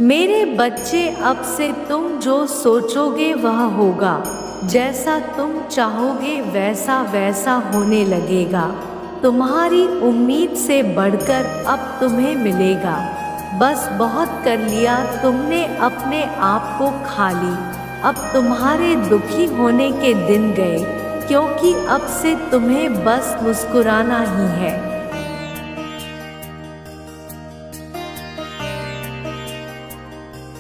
मेरे बच्चे, अब से तुम जो सोचोगे वह होगा, जैसा तुम चाहोगे वैसा वैसा होने लगेगा। तुम्हारी उम्मीद से बढ़कर अब तुम्हें मिलेगा। बस बहुत कर लिया तुमने, अपने आप को खा ली। अब तुम्हारे दुखी होने के दिन गए, क्योंकि अब से तुम्हें बस मुस्कुराना ही है।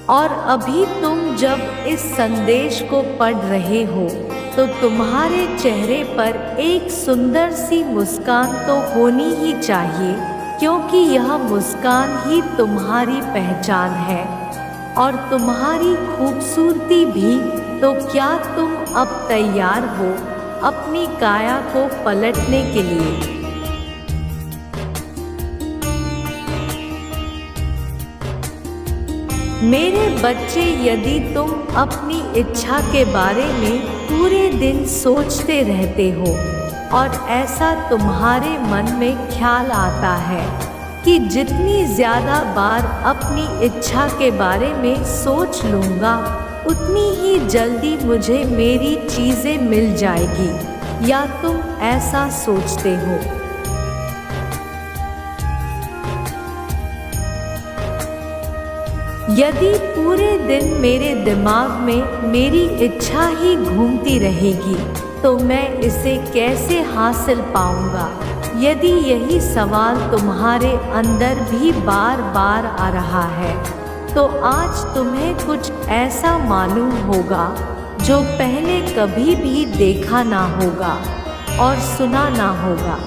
और अभी तुम जब इस संदेश को पढ़ रहे हो तो तुम्हारे चेहरे पर एक सुंदर सी मुस्कान तो होनी ही चाहिए, क्योंकि यह मुस्कान ही तुम्हारी पहचान है और तुम्हारी खूबसूरती भी। तो क्या तुम अब तैयार हो अपनी काया को पलटने के लिए? मेरे बच्चे, यदि तुम अपनी इच्छा के बारे में पूरे दिन सोचते रहते हो और ऐसा तुम्हारे मन में ख्याल आता है कि जितनी ज़्यादा बार अपनी इच्छा के बारे में सोच लूँगा उतनी ही जल्दी मुझे मेरी चीज़ें मिल जाएगी, या तुम ऐसा सोचते हो? यदि पूरे दिन मेरे दिमाग में मेरी इच्छा ही घूमती रहेगी तो मैं इसे कैसे हासिल पाऊंगा? यदि यही सवाल तुम्हारे अंदर भी बार बार आ रहा है तो आज तुम्हें कुछ ऐसा मालूम होगा जो पहले कभी भी देखा ना होगा और सुना ना होगा।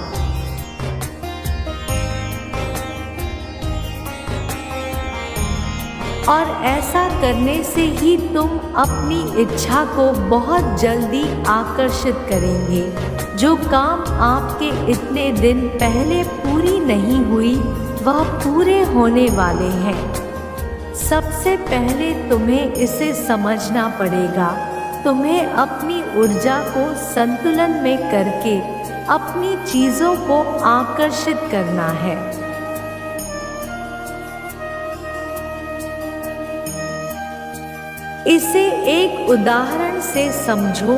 और ऐसा करने से ही तुम अपनी इच्छा को बहुत जल्दी आकर्षित करेंगे। जो काम आपके इतने दिन पहले पूरी नहीं हुई वह पूरे होने वाले हैं। सबसे पहले तुम्हें इसे समझना पड़ेगा। तुम्हें अपनी ऊर्जा को संतुलन में करके अपनी चीज़ों को आकर्षित करना है। इसे एक उदाहरण से समझो,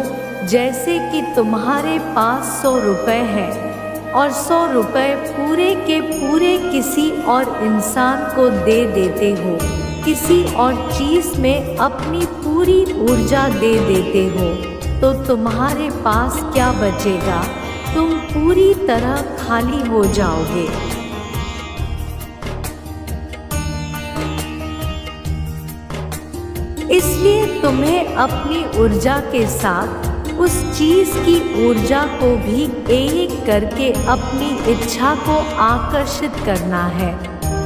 जैसे कि तुम्हारे पास 100 रुपये है और 100 रुपये पूरे के पूरे किसी और इंसान को दे देते हो, किसी और चीज़ में अपनी पूरी ऊर्जा दे देते हो, तो तुम्हारे पास क्या बचेगा? तुम पूरी तरह खाली हो जाओगे। इसलिए तुम्हें अपनी ऊर्जा के साथ उस चीज़ की ऊर्जा को भी एक करके अपनी इच्छा को आकर्षित करना है।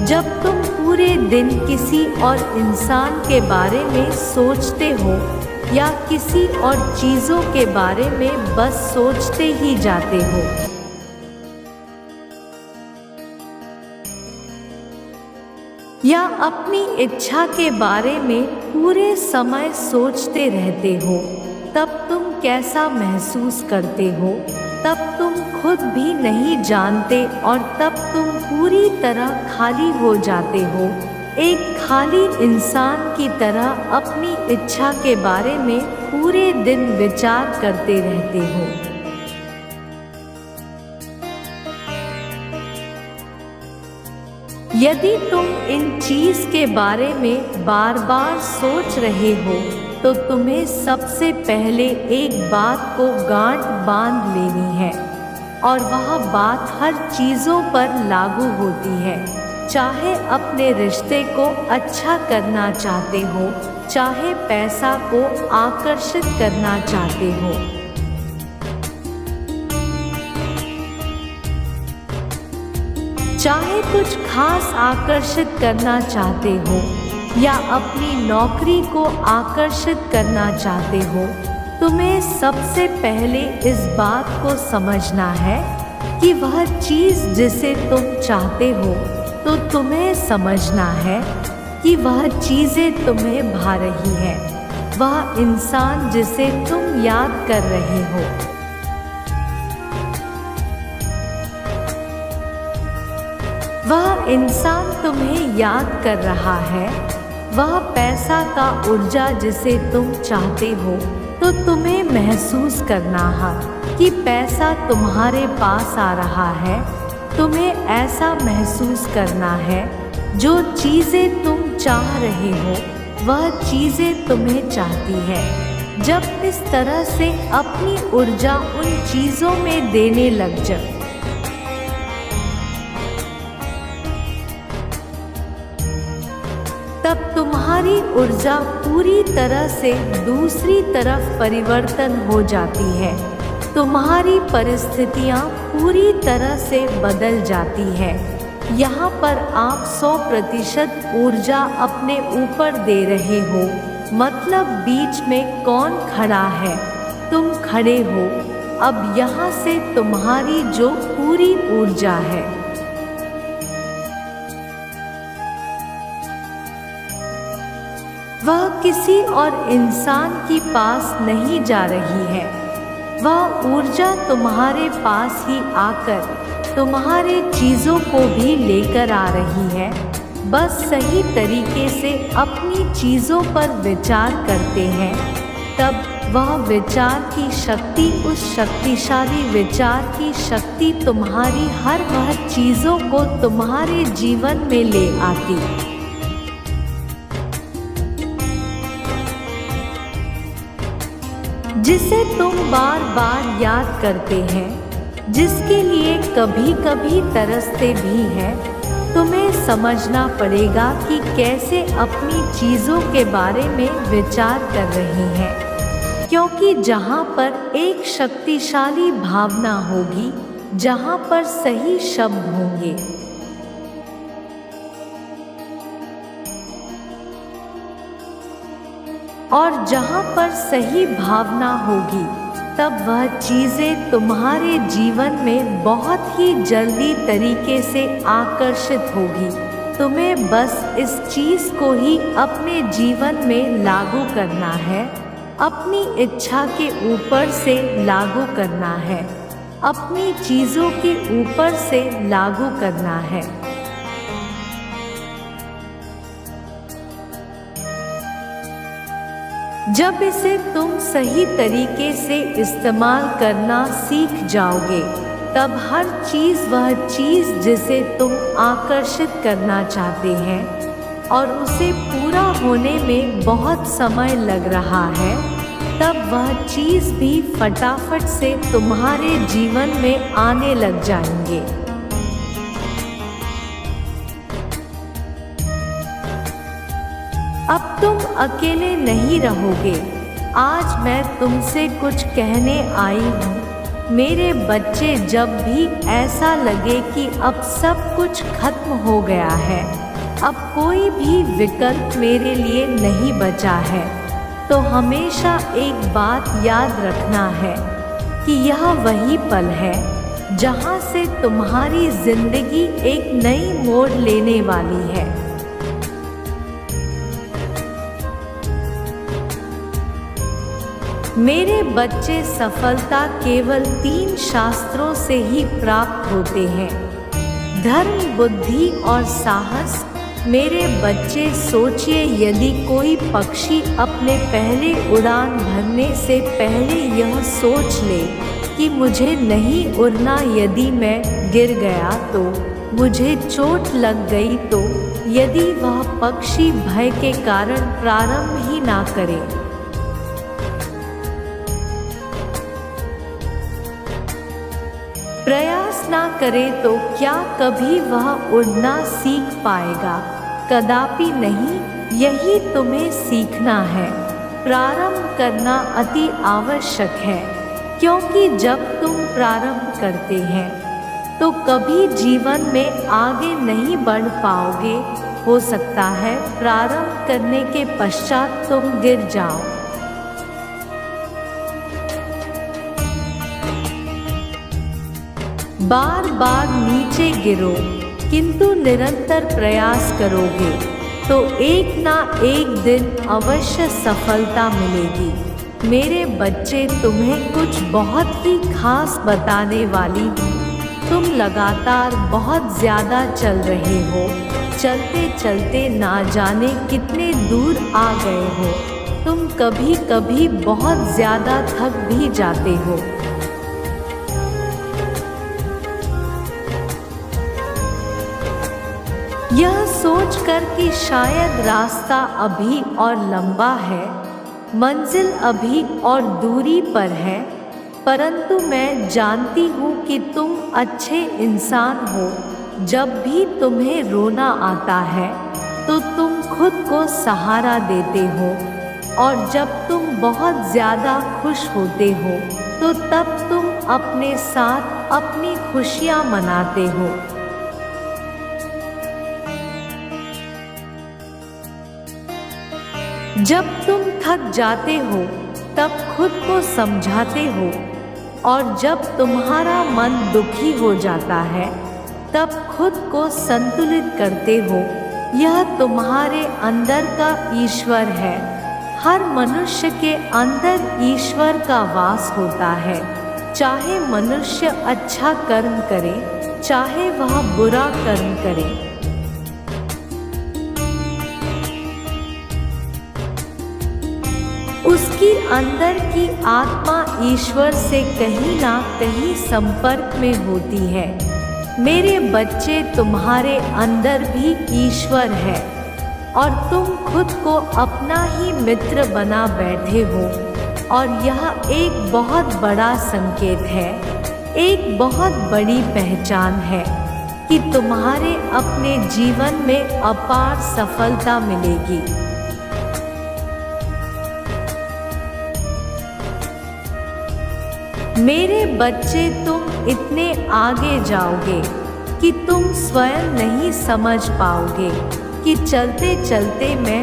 जब तुम पूरे दिन किसी और इंसान के बारे में सोचते हो या किसी और चीज़ों के बारे में बस सोचते ही जाते हो, या अपनी इच्छा के बारे में पूरे समय सोचते रहते हो, तब तुम कैसा महसूस करते हो तब तुम खुद भी नहीं जानते और तब तुम पूरी तरह खाली हो जाते हो। एक खाली इंसान की तरह अपनी इच्छा के बारे में पूरे दिन विचार करते रहते हो। यदि तुम इन चीज़ के बारे में बार बार सोच रहे हो तो तुम्हें सबसे पहले एक बात को गांठ बांध लेनी है, और वह बात हर चीज़ों पर लागू होती है। चाहे अपने रिश्ते को अच्छा करना चाहते हो, चाहे पैसा को आकर्षित करना चाहते हो, चाहे कुछ खास आकर्षित करना चाहते हो या अपनी नौकरी को आकर्षित करना चाहते हो, तुम्हें सबसे पहले इस बात को समझना है कि वह चीज़ जिसे तुम चाहते हो, तो तुम्हें समझना है कि वह चीज़ें तुम्हें भा रही है। वह इंसान जिसे तुम याद कर रहे हो, वह इंसान तुम्हें याद कर रहा है, वह पैसा का ऊर्जा जिसे तुम चाहते हो, तो तुम्हें महसूस करना है कि पैसा तुम्हारे पास आ रहा है। तुम्हें ऐसा महसूस करना है जो चीज़ें तुम चाह रहे हो वह चीज़ें तुम्हें चाहती है। जब इस तरह से अपनी ऊर्जा उन चीज़ों में देने लग जाओ, तब तुम्हारी ऊर्जा पूरी तरह से दूसरी तरफ परिवर्तन हो जाती है। तुम्हारी परिस्थितियाँ पूरी तरह से बदल जाती है। यहाँ पर आप 100% ऊर्जा अपने ऊपर दे रहे हो, मतलब बीच में कौन खड़ा है? तुम खड़े हो। अब यहाँ से तुम्हारी जो पूरी ऊर्जा है वह किसी और इंसान के पास नहीं जा रही है। वह ऊर्जा तुम्हारे पास ही आकर तुम्हारे चीज़ों को भी लेकर आ रही है। बस सही तरीके से अपनी चीज़ों पर विचार करते हैं, तब वह विचार की शक्ति, उस शक्तिशाली विचार की शक्ति तुम्हारी हर वह चीज़ों को तुम्हारे जीवन में ले आती, जिसे तुम बार बार याद करते हैं, जिसके लिए कभी कभी तरसते भी हैं। तुम्हें समझना पड़ेगा कि कैसे अपनी चीज़ों के बारे में विचार कर रही हैं, क्योंकि जहाँ पर एक शक्तिशाली भावना होगी, जहाँ पर सही शब्द होंगे, और जहाँ पर सही भावना होगी, तब वह चीज़ें तुम्हारे जीवन में बहुत ही जल्दी तरीके से आकर्षित होगी। तुम्हें बस इस चीज़ को ही अपने जीवन में लागू करना है, अपनी इच्छा के ऊपर से लागू करना है, अपनी चीज़ों के ऊपर से लागू करना है। जब इसे तुम सही तरीके से इस्तेमाल करना सीख जाओगे, तब हर चीज़, वह चीज़ जिसे तुम आकर्षित करना चाहते हैं और उसे पूरा होने में बहुत समय लग रहा है, तब वह चीज़ भी फटाफट से तुम्हारे जीवन में आने लग जाएंगे। अब तुम अकेले नहीं रहोगे। आज मैं तुमसे कुछ कहने आई हूँ। मेरे बच्चे, जब भी ऐसा लगे कि अब सब कुछ खत्म हो गया है, अब कोई भी विकल्प मेरे लिए नहीं बचा है, तो हमेशा एक बात याद रखना है कि यह वही पल है जहाँ से तुम्हारी जिंदगी एक नई मोड़ लेने वाली है। मेरे बच्चे, सफलता केवल 3 शास्त्रों से ही प्राप्त होते हैं: धर्म, बुद्धि और साहस। मेरे बच्चे, सोचिए, यदि कोई पक्षी अपने पहले उड़ान भरने से पहले यह सोच ले कि मुझे नहीं उड़ना, यदि मैं गिर गया तो, मुझे चोट लग गई तो, यदि वह पक्षी भय के कारण प्रारंभ ही ना करे, प्रयास ना करे, तो क्या कभी वह उड़ना सीख पाएगा? कदापि नहीं। यही तुम्हें सीखना है। प्रारंभ करना अति आवश्यक है, क्योंकि जब तुम प्रारंभ करते हैं तो कभी जीवन में आगे नहीं बढ़ पाओगे। हो सकता है प्रारंभ करने के पश्चात तुम गिर जाओ। बार बार नीचे गिरो, किंतु निरंतर प्रयास करोगे तो एक ना एक दिन अवश्य सफलता मिलेगी। मेरे बच्चे, तुम्हें कुछ बहुत ही खास बताने वाली हूँ। तुम लगातार बहुत ज़्यादा चल रहे हो, चलते चलते ना जाने कितने दूर आ गए हो। तुम कभी कभी बहुत ज़्यादा थक भी जाते हो। यह सोचकर कि शायद रास्ता अभी और लंबा है, मंजिल अभी और दूरी पर है, परंतु मैं जानती हूँ कि तुम अच्छे इंसान हो। जब भी तुम्हें रोना आता है तो तुम खुद को सहारा देते हो, और जब तुम बहुत ज़्यादा खुश होते हो तो तब तुम अपने साथ अपनी खुशियाँ मनाते हो। जब तुम थक जाते हो तब खुद को समझाते हो, और जब तुम्हारा मन दुखी हो जाता है तब खुद को संतुलित करते हो। यह तुम्हारे अंदर का ईश्वर है। हर मनुष्य के अंदर ईश्वर का वास होता है। चाहे मनुष्य अच्छा कर्म करे, चाहे वह बुरा कर्म करे। उसकी अंदर की आत्मा ईश्वर से कहीं ना कहीं संपर्क में होती है। मेरे बच्चे, तुम्हारे अंदर भी ईश्वर है, और तुम खुद को अपना ही मित्र बना बैठे हो। और यह एक बहुत बड़ा संकेत है, एक बहुत बड़ी पहचान है कि तुम्हारे अपने जीवन में अपार सफलता मिलेगी। मेरे बच्चे, तुम इतने आगे जाओगे कि तुम स्वयं नहीं समझ पाओगे कि चलते चलते मैं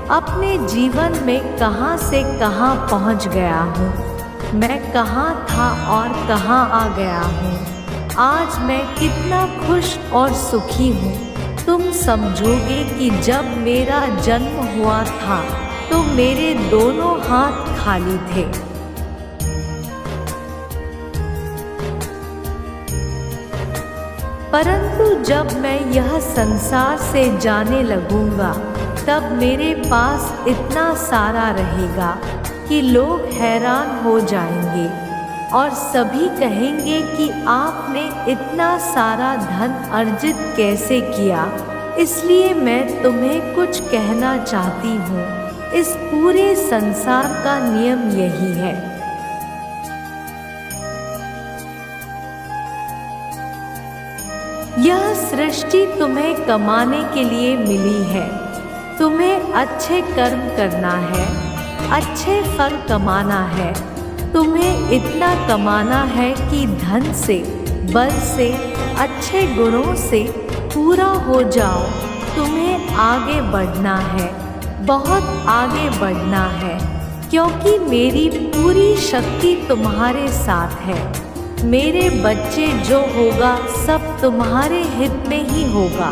अपने जीवन में कहाँ से कहाँ पहुँच गया हूँ। मैं कहाँ था और कहाँ आ गया हूँ। आज मैं कितना खुश और सुखी हूँ। तुम समझोगे कि जब मेरा जन्म हुआ था तो मेरे दोनों हाथ खाली थे। परंतु जब मैं यह संसार से जाने लगूंगा तब मेरे पास इतना सारा रहेगा कि लोग हैरान हो जाएंगे, और सभी कहेंगे कि आपने इतना सारा धन अर्जित कैसे किया। इसलिए मैं तुम्हें कुछ कहना चाहती हूँ। इस पूरे संसार का नियम यही है। यह सृष्टि तुम्हें कमाने के लिए मिली है। तुम्हें अच्छे कर्म करना है, अच्छे फल कमाना है। तुम्हें इतना कमाना है कि धन से, बल से, अच्छे गुणों से पूरा हो जाओ। तुम्हें आगे बढ़ना है, बहुत आगे बढ़ना है, क्योंकि मेरी पूरी शक्ति तुम्हारे साथ है। मेरे बच्चे, जो होगा सब तुम्हारे हित में ही होगा।